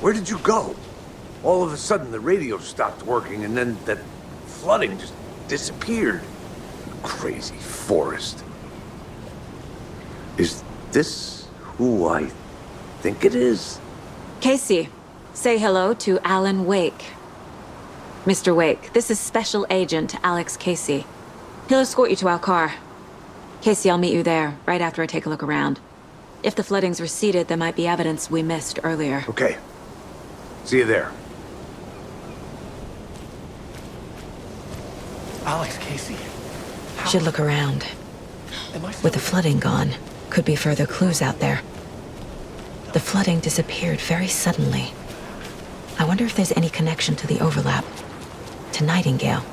Where did you go? All of a sudden, the radio stopped working, and then that flooding just disappeared. Crazy forest. Is this who I think it is? Casey, say hello to Alan Wake. Mr. Wake, this is Special Agent Alex Casey. He'll escort you to our car. Casey, I'll meet you there, right after I take a look around. If the flooding's receded, there might be evidence we missed earlier. Okay. See you there. Alex, Casey. Should look around. With the flooding gone, could be further clues out there. The flooding disappeared very suddenly. I wonder if there's any connection to the overlap. To Nightingale.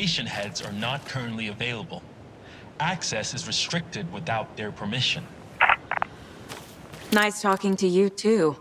station heads are not currently available. Access is restricted without their permission. Nice talking to you, too.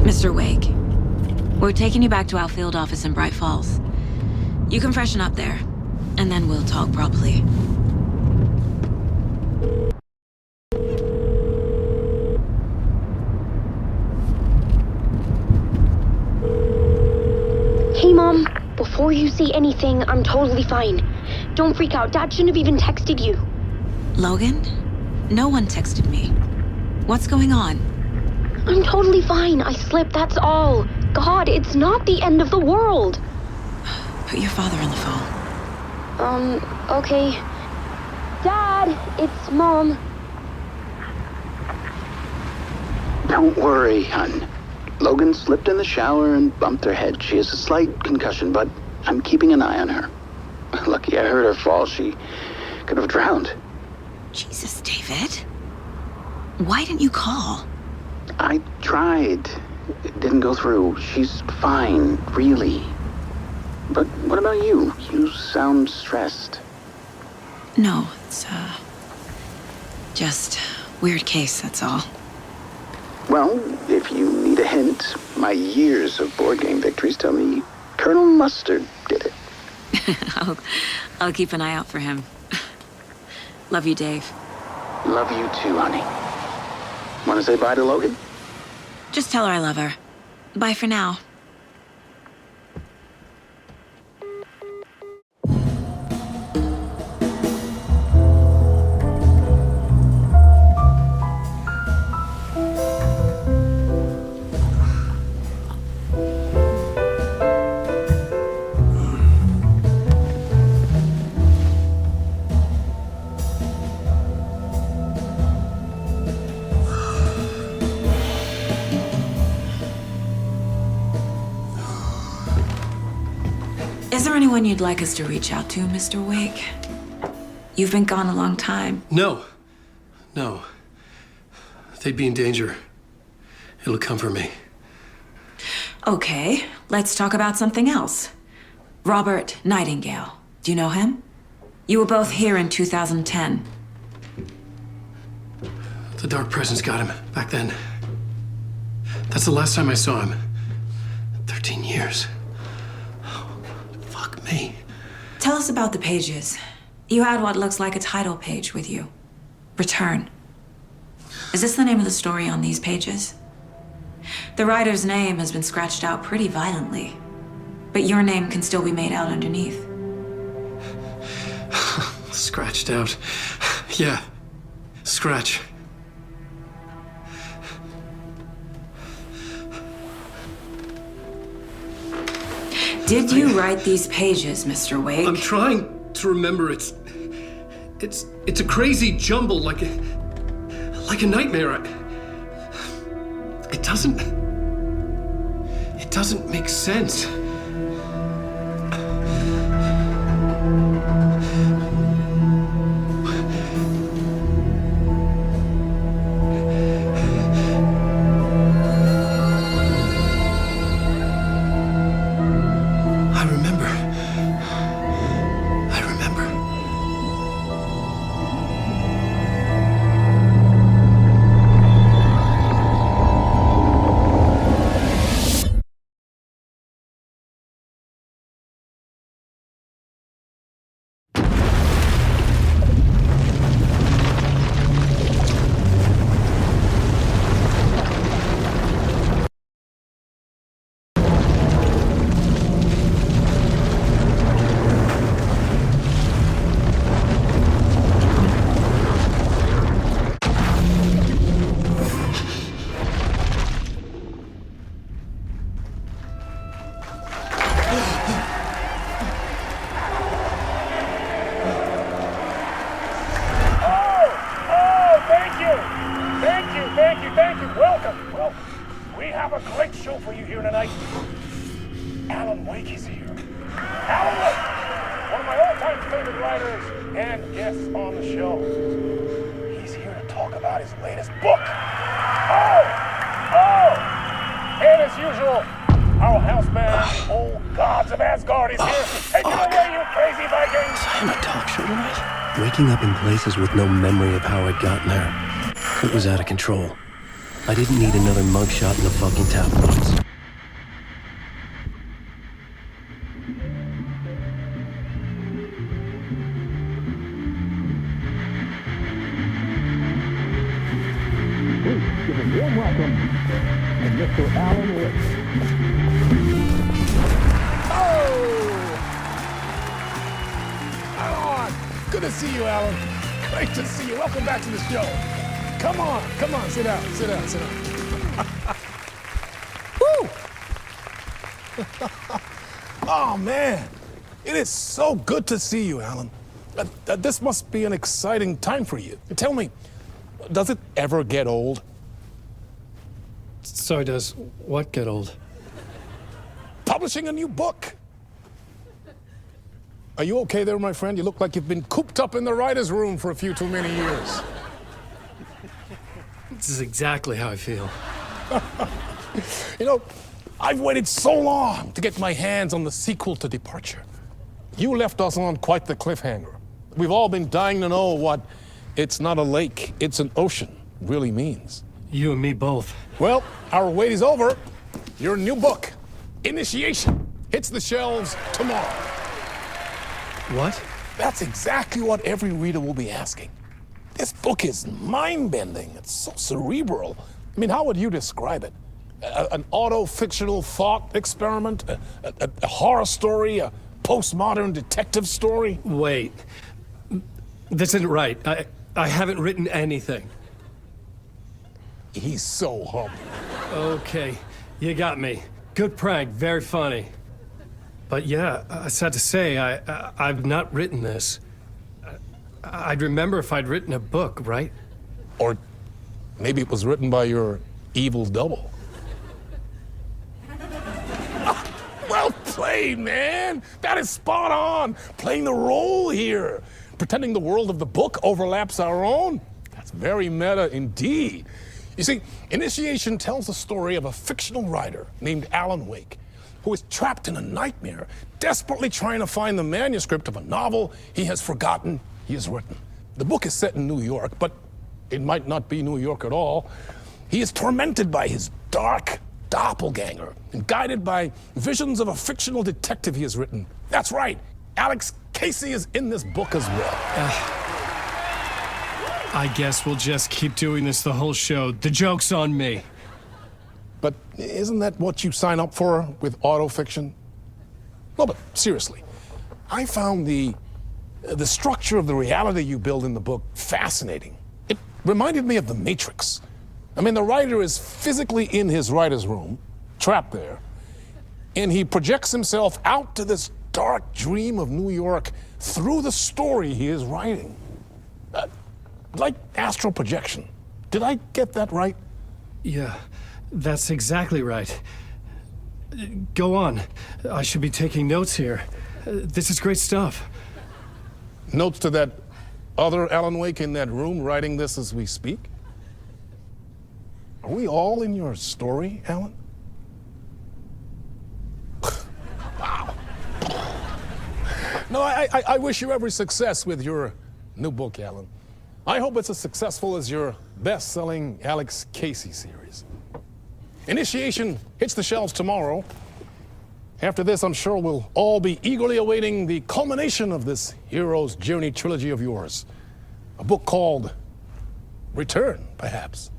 Mr. Wake, we're taking you back to our field office in Bright Falls. You can freshen up there, and then we'll talk properly. Hey, Mom. Before you say anything, I'm totally fine. Don't freak out. Dad shouldn't have even texted you. Logan? No one texted me. What's going on? I'm totally fine. I slipped, that's all. God, it's not the end of the world. Put your father on the phone. Okay. Dad, it's Mom. Don't worry, hon. Logan slipped in the shower and bumped her head. She has a slight concussion, but I'm keeping an eye on her. Lucky I heard her fall. She could have drowned. Jesus, David. Why didn't you call? I tried. It didn't go through. She's fine, really. But what about you? You sound stressed. No, it's, just weird case, that's all. Well, if you need a hint, my years of board game victories tell me Colonel Mustard did it. I'll keep an eye out for him. Love you, Dave. Love you too, honey. Want to say bye to Logan? Just tell her I love her. Bye for now. Is there anyone you'd like us to reach out to, Mr. Wake? You've been gone a long time. No. They'd be in danger. It'll come for me. Okay, let's talk about something else. Robert Nightingale. Do you know him? You were both here in 2010. The Dark Presence got him back then. That's the last time I saw him. 13 years. Fuck me. Tell us about the pages. You had what looks like a title page with you. Return. Is this the name of the story on these pages? The writer's name has been scratched out pretty violently, but your name can still be made out underneath. Scratched out. Yeah. Scratch. Did you write these pages, Mr. Wake? I'm trying to remember. It's a crazy jumble, like a nightmare. It doesn't make sense. I remember. Thank you. Welcome. Well, we have a great show for you here tonight. Alan Wake is here. Alan Wake, one of my all-time favorite writers and guests on the show. He's here to talk about his latest book. And as usual, our house band, Old Gods of Asgard, is here. Take it away, you crazy Vikings! I'm a talk show tonight. Waking up in places with no memory of how I'd gotten there. It was out of control. I didn't need another mugshot in the fucking tabloids. Please give a warm welcome to Mr. Alan Wake. Alan! Good to see you, Alan. Great to see you. Welcome back to the show. Come on, sit down. Woo! Oh, man. It is so good to see you, Alan. This must be an exciting time for you. Tell me, does it ever get old? So does what get old? Publishing a new book. Are you okay there, my friend? You look like you've been cooped up in the writer's room for a few too many years. This is exactly how I feel. You know, I've waited so long to get my hands on the sequel to Departure. You left us on quite the cliffhanger. We've all been dying to know what "it's not a lake, it's an ocean" really means. You and me both. Well, our wait is over. Your new book, Initiation, hits the shelves tomorrow. What? That's exactly what every reader will be asking. This book is mind-bending. It's so cerebral. I mean, how would you describe it? An auto-fictional thought experiment? A horror story? A postmodern detective story? Wait. This isn't right. I haven't written anything. He's so humble. Okay, you got me. Good prank, very funny. But yeah, sad to say, I've not written this. I'd remember if I'd written a book, right? Or maybe it was written by your evil double. Well played, man. That is spot on. Playing the role here. Pretending the world of the book overlaps our own. That's very meta indeed. You see, Initiation tells the story of a fictional writer named Alan Wake, who is trapped in a nightmare, desperately trying to find the manuscript of a novel he has forgotten he has written. The book is set in New York, but it might not be New York at all. He is tormented by his dark doppelganger and guided by visions of a fictional detective he has written. That's right, Alex Casey is in this book as well. I guess we'll just keep doing this the whole show. The joke's on me. But isn't that what you sign up for with autofiction? No, but seriously, I found the structure of the reality you build in the book fascinating. It reminded me of The Matrix. I mean, the writer is physically in his writer's room, trapped there, and he projects himself out to this dark dream of New York through the story he is writing. Like astral projection. Did I get that right? Yeah, that's exactly right. Go on. I should be taking notes here. This is great stuff. Notes to that other Alan Wake in that room writing this as we speak? Are we all in your story, Alan? Wow. No, I wish you every success with your new book, Alan. I hope it's as successful as your best-selling Alex Casey series. Initiation hits the shelves tomorrow. After this, I'm sure we'll all be eagerly awaiting the culmination of this hero's journey trilogy of yours. A book called Return, perhaps.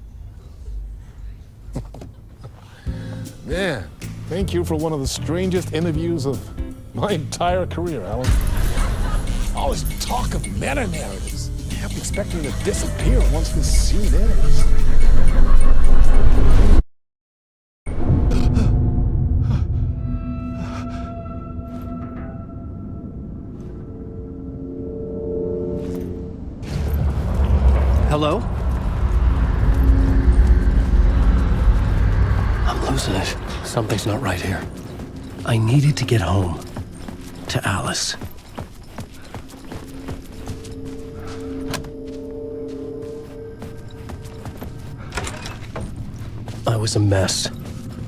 Man, thank you for one of the strangest interviews of my entire career, Alan. All this talk of meta-narratives. I kept expecting to disappear once this scene ends. Hello? I'm losing it. Something's not right here. I needed to get home. To Alice. I was a mess.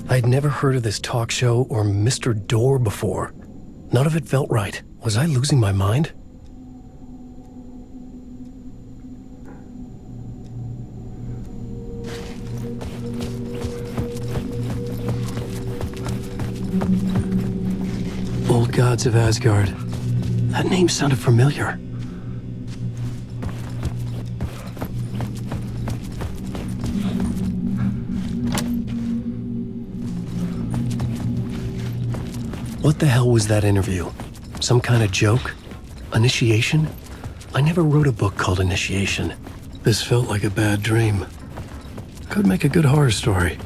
I'd never heard of this talk show or Mr. Door before. None of it felt right. Was I losing my mind? Old Gods of Asgard. That name sounded familiar. What the hell was that interview? Some kind of joke? Initiation? I never wrote a book called Initiation. This felt like a bad dream. Could make a good horror story.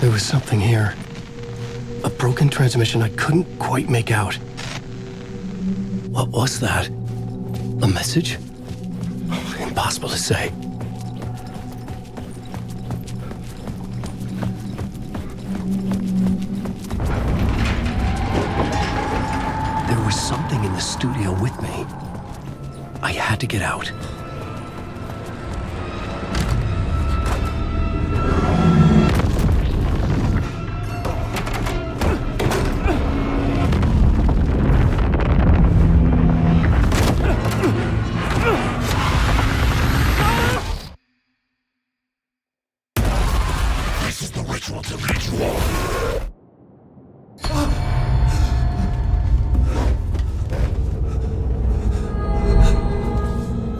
There was something here. A broken transmission I couldn't quite make out. What was that? A message? Impossible to say. There was something in the studio with me. I had to get out.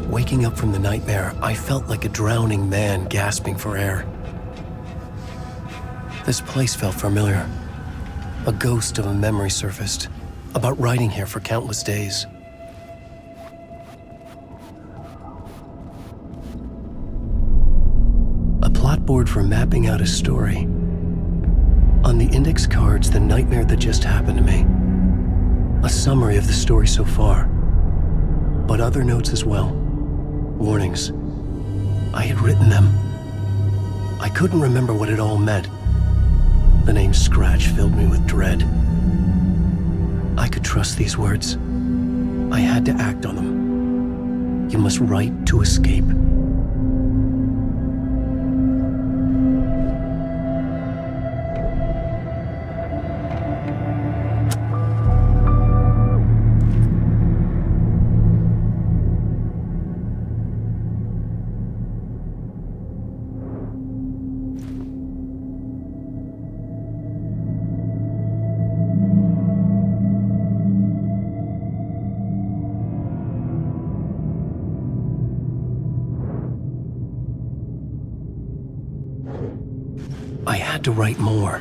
Waking up from the nightmare, I felt like a drowning man gasping for air. This place felt familiar. A ghost of a memory surfaced, about writing here for countless days. A plot board for mapping out a story. On the index cards, the nightmare that just happened to me. A summary of the story so far, but other notes as well. Warnings. I had written them. I couldn't remember what it all meant. The name Scratch filled me with dread. I could trust these words. I had to act on them. You must write to escape. I had to write more.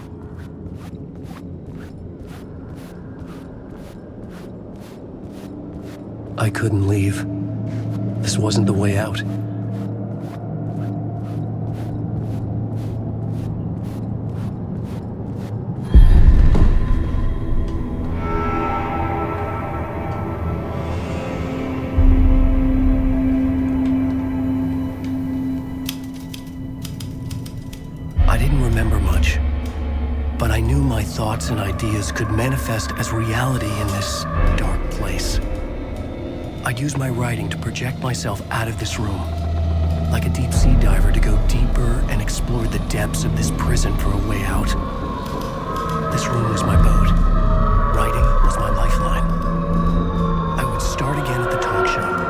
I couldn't leave. This wasn't the way out. I didn't remember much, but I knew my thoughts and ideas could manifest as reality in this dark place. I'd use my writing to project myself out of this room, like a deep sea diver to go deeper and explore the depths of this prison for a way out. This room was my boat. Writing was my lifeline. I would start again at the talk show.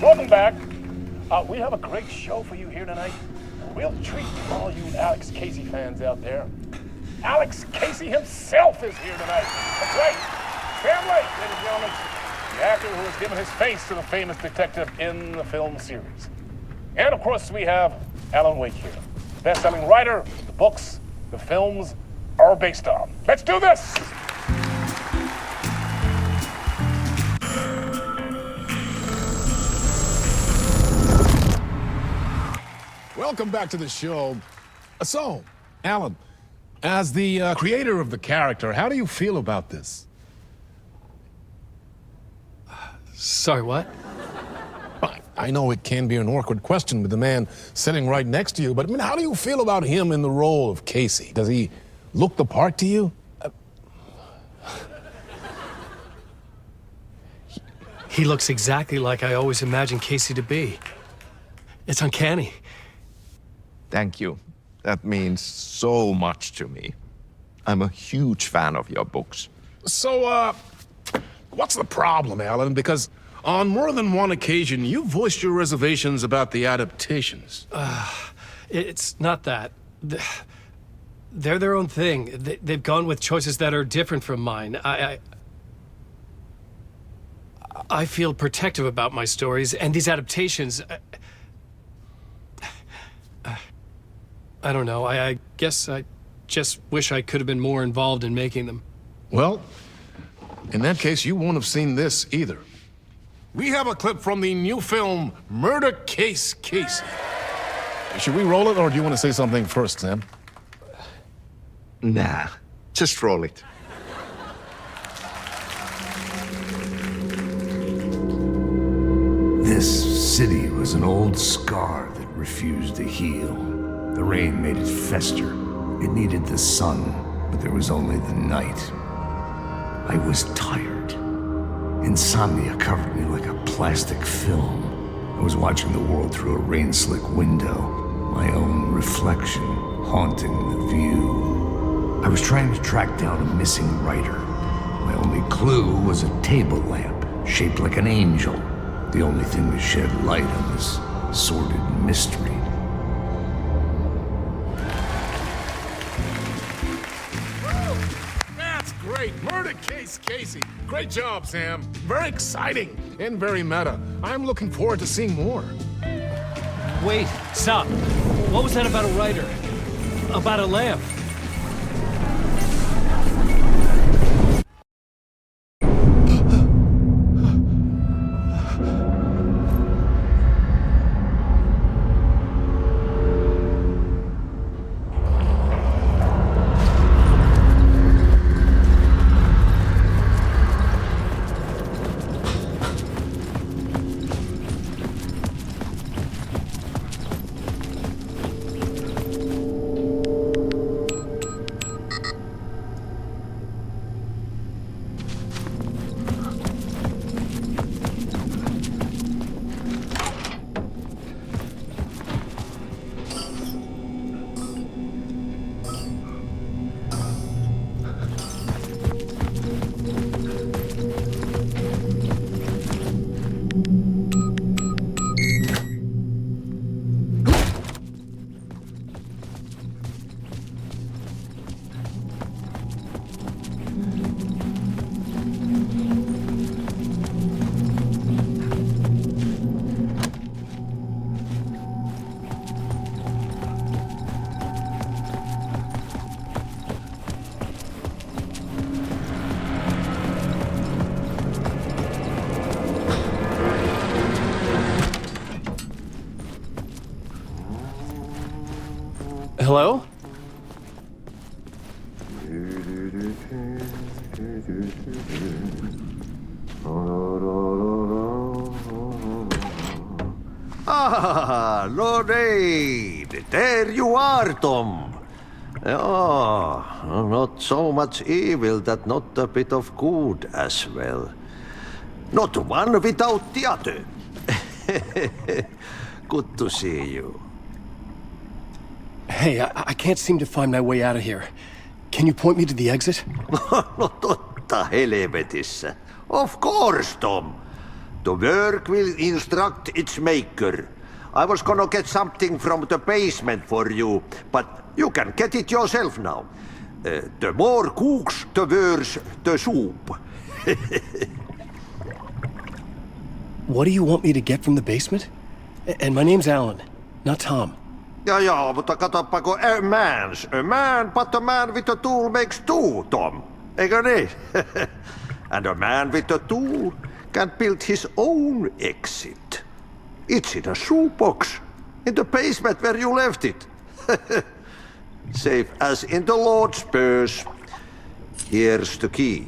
Welcome back. We have a great show for you here tonight. A real treat for all you Alex Casey fans out there. Alex Casey himself is here tonight. That's right. Sam Lake, ladies and gentlemen. The actor who has given his face to the famous detective in the film series. And of course, we have Alan Wake here. Best-selling writer, the books, the films are based on. Let's do this! Welcome back to the show. So, Alan, as the creator of the character, how do you feel about this? Sorry, what? I know it can be an awkward question with the man sitting right next to you, but I mean, how do you feel about him in the role of Casey? Does he look the part to you? He looks exactly like I always imagined Casey to be. It's uncanny. Thank you. That means so much to me. I'm a huge fan of your books. So, what's the problem, Alan? Because on more than one occasion, you voiced your reservations about the adaptations. It's not that. They're their own thing. They've gone with choices that are different from mine. I feel protective about my stories, and these adaptations... I don't know. I guess I just wish I could have been more involved in making them. Well, in that case, you won't have seen this either. We have a clip from the new film, Murder Case Casey. Should we roll it, or do you want to say something first, Sam? Nah, just roll it. This city was an old scar that refused to heal. The rain made it fester. It needed the sun, but there was only the night. I was tired. Insomnia covered me like a plastic film. I was watching the world through a rain-slick window, my own reflection haunting the view. I was trying to track down a missing writer. My only clue was a table lamp shaped like an angel. The only thing to shed light on this sordid mystery. That's great. Murder case, Casey. Great job, Sam. Very exciting and very meta. I'm looking forward to seeing more. Wait, stop. What was that about a writer? About a lamp? Hello? Ah, Lorraine! There you are, Tom. Oh, not so much evil that not a bit of good as well. Not one without the other. Good to see you. Hey, I can't seem to find my way out of here. Can you point me to the exit? No totta helvetissä. Of course, Tom. The work will instruct its maker. I was gonna get something from the basement for you, but you can get it yourself now. The more cooks, the worse the soup. What do you want me to get from the basement? And my name's Alan, not Tom. Ja, mutta katoppa kun a man, but a man with a tool makes two, Tom. Eikö niin? And a man with a tool can build his own exit. It's in a shoebox, in the basement where you left it. Safe as in the Lord's purse. Here's the key.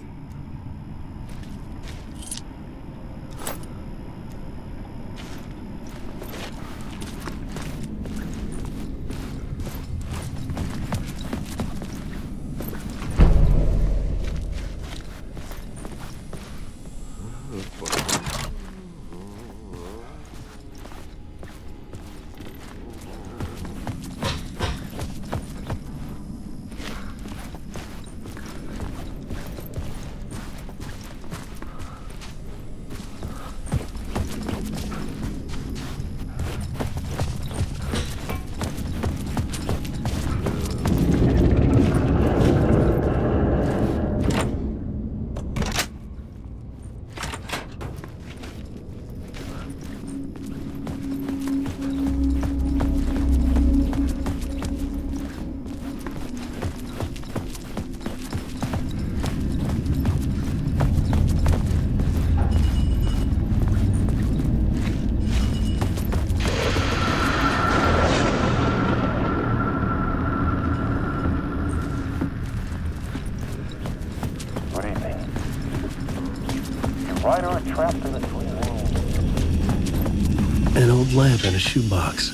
An old lamp in a shoebox.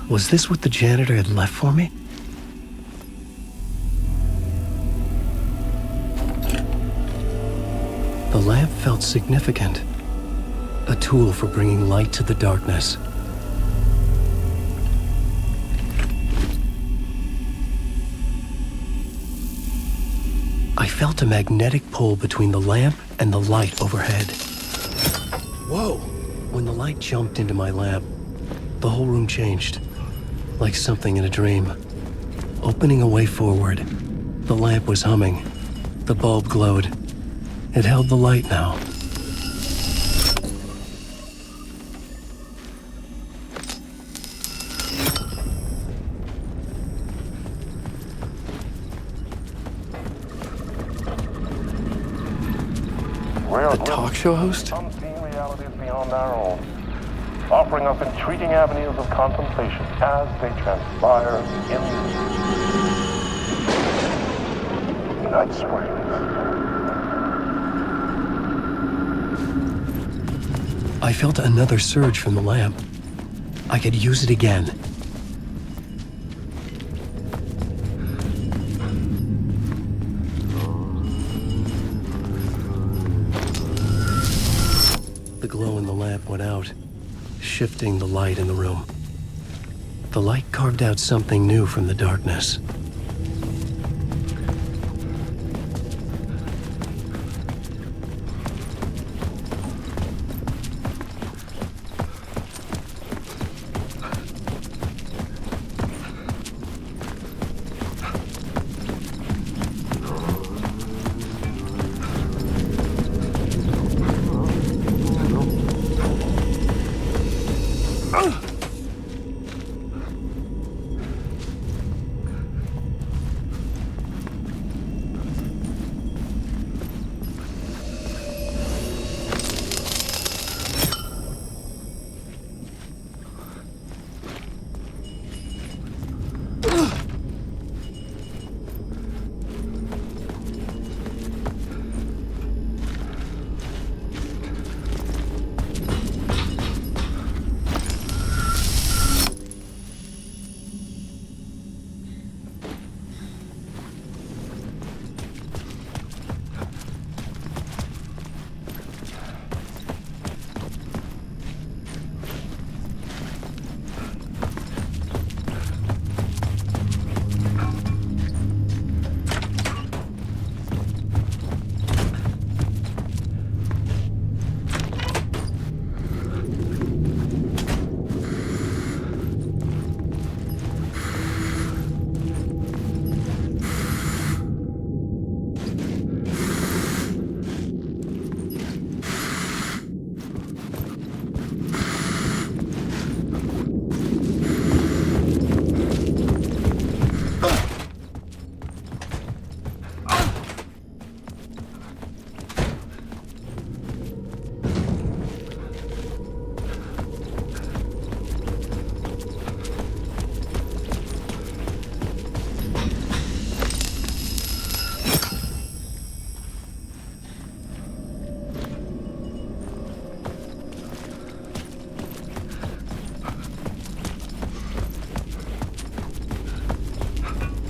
Was this what the janitor had left for me? The lamp felt significant. A tool for bringing light to the darkness. I felt a magnetic pull between the lamp and the light overhead. Whoa! When the light jumped into my lamp, the whole room changed. Like something in a dream. Opening a way forward, the lamp was humming. The bulb glowed. It held the light now. A talk show host? Unseen realities beyond our own, offering up intriguing avenues of contemplation as they transpire in Night Springs. I felt another surge from the lamp. I could use it again. The glow in the lamp went out, shifting the light in the room. The light carved out something new from the darkness.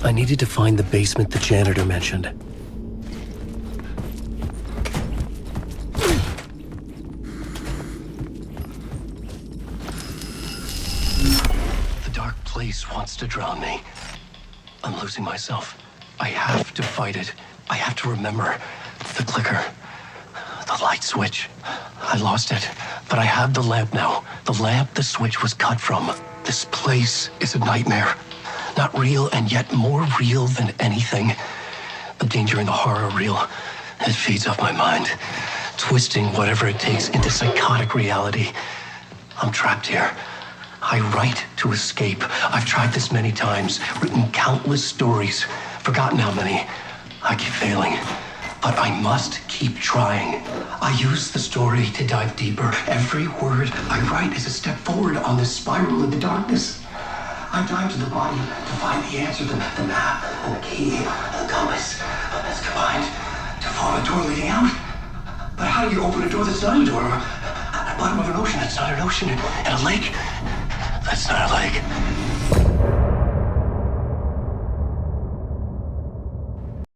I needed to find the basement the janitor mentioned. The dark place wants to drown me. I'm losing myself. I have to fight it. I have to remember. The clicker. The light switch. I lost it. But I have the lamp now. The lamp the switch was cut from. This place is a nightmare. Not real, and yet more real than anything. The danger and the horror real. It feeds off my mind, twisting whatever it takes into psychotic reality. I'm trapped here. I write to escape. I've tried this many times, written countless stories, forgotten how many. I keep failing, but I must keep trying. I use the story to dive deeper. Every word I write is a step forward on this spiral in the darkness. I dive to the body to find the answer, the map, and the key, and the compass. It's combined to form a door leading out. But how do you open a door that's not a door? At the bottom of an ocean that's not an ocean. And a lake that's not a lake.